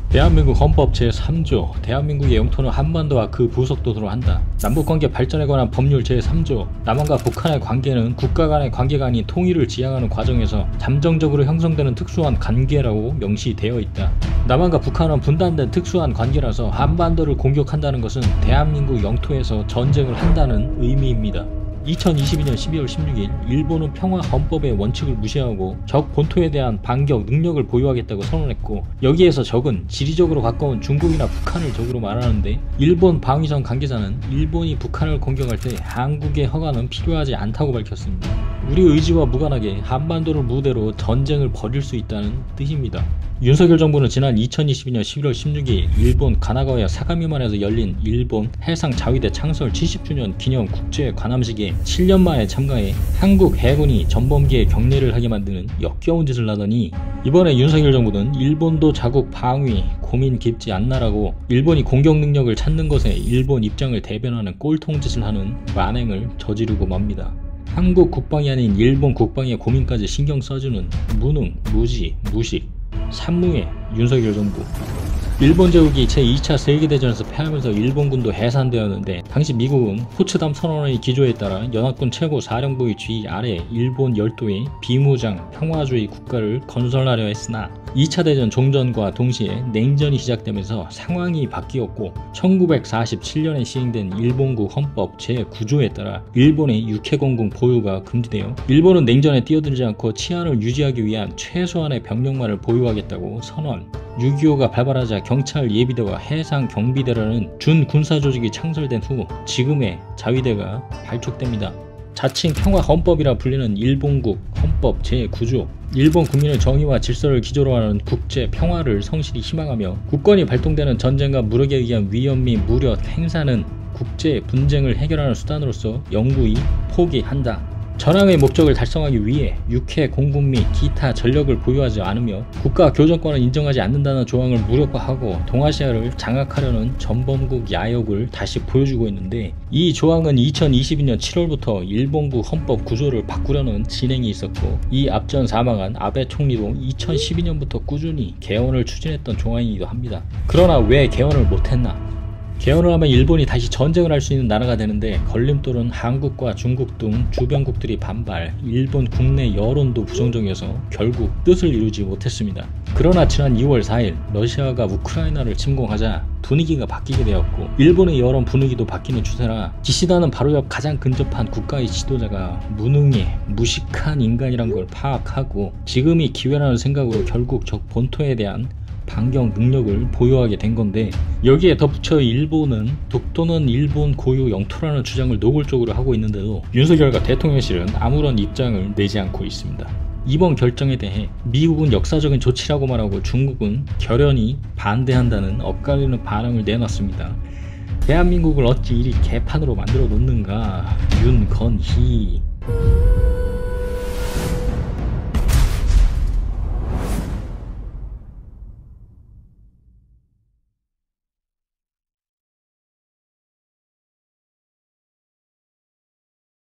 대한민국 헌법 제3조 대한민국의 영토는 한반도와 그 부속도서로 한다. 남북관계 발전에 관한 법률 제3조 남한과 북한의 관계는 국가 간의 관계가 아닌 통일을 지향하는 과정에서 잠정적으로 형성되는 특수한 관계라고 명시되어 있다. 남한과 북한은 분단된 특수한 관계라서 한반도를 공격한다는 것은 대한민국 영토에서 전쟁을 한다는 의미입니다. 2022년 12월 16일 일본은 평화헌법의 원칙을 무시하고 적 본토에 대한 반격 능력을 보유하겠다고 선언했고, 여기에서 적은 지리적으로 가까운 중국이나 북한을 적으로 말하는데, 일본 방위성 관계자는 일본이 북한을 공격할 때 한국의 허가는 필요하지 않다고 밝혔습니다. 우리 의지와 무관하게 한반도를 무대로 전쟁을 벌일 수 있다는 뜻입니다. 윤석열 정부는 지난 2022년 11월 16일 일본 가나가와 사가미만에서 열린 일본 해상자위대 창설 70주년 기념 국제 관함식에 7년 만에 참가해 한국 해군이 전범기에 격려를 하게 만드는 역겨운 짓을 하더니, 이번에 윤석열 정부는 일본도 자국 방위 고민 깊지 않나라고 일본이 공격 능력을 찾는 것에 일본 입장을 대변하는 꼴통짓을 하는 만행을 저지르고 맙니다. 한국 국방이 아닌 일본 국방의 고민까지 신경 써주는 무능, 무지, 무식, 산무의 윤석열 정부. 일본 제국이 제2차 세계대전에서 패하면서 일본군도 해산되었는데, 당시 미국은 포츠담 선언의 기조에 따라 연합군 최고 사령부의 지휘 아래 일본 열도의 비무장 평화주의 국가를 건설하려 했으나 2차 대전 종전과 동시에 냉전이 시작되면서 상황이 바뀌었고, 1947년에 시행된 일본국 헌법 제9조에 따라 일본의 육해공군 보유가 금지되어 일본은 냉전에 뛰어들지 않고 치안을 유지하기 위한 최소한의 병력만을 보유하겠다고 선언. 6.25가 발발하자 경찰 예비대와 해상경비대라는 준군사조직이 창설된 후 지금의 자위대가 발족됩니다. 자칭 평화헌법이라 불리는 일본국 헌법 제9조, 일본 국민의 정의와 질서를 기조로 하는 국제 평화를 성실히 희망하며 국권이 발동되는 전쟁과 무력에 의한 위험 및 무력 행사는 국제 분쟁을 해결하는 수단으로서 영구히 포기한다. 전항의 목적을 달성하기 위해 육해 공군 및 기타 전력을 보유하지 않으며 국가 교전권을 인정하지 않는다는 조항을 무력화하고 동아시아를 장악하려는 전범국 야욕을 다시 보여주고 있는데, 이 조항은 2022년 7월부터 일본국 헌법 구조를 바꾸려는 진행이 있었고, 이 앞전 사망한 아베 총리도 2012년부터 꾸준히 개헌을 추진했던 조항이기도 합니다. 그러나 왜 개헌을 못했나? 개헌을 하면 일본이 다시 전쟁을 할 수 있는 나라가 되는데, 걸림돌은 한국과 중국 등 주변국들이 반발, 일본 국내 여론도 부정적이어서 결국 뜻을 이루지 못했습니다. 그러나 지난 2월 4일 러시아가 우크라이나를 침공하자 분위기가 바뀌게 되었고, 일본의 여론 분위기도 바뀌는 추세라 기시다는 바로 옆 가장 근접한 국가의 지도자가 무능해 무식한 인간이란 걸 파악하고 지금이 기회라는 생각으로 결국 적 본토에 대한 반격 능력을 보유하게 된 건데, 여기에 덧붙여 일본은 독도는 일본 고유 영토라는 주장을 노골적으로 하고 있는데도 윤석열과 대통령실은 아무런 입장을 내지 않고 있습니다. 이번 결정에 대해 미국은 역사적인 조치라고 말하고 중국은 결연히 반대한다는 엇갈리는 반응을 내놨습니다. 대한민국을 어찌 이리 개판으로 만들어 놓는가. 윤건희.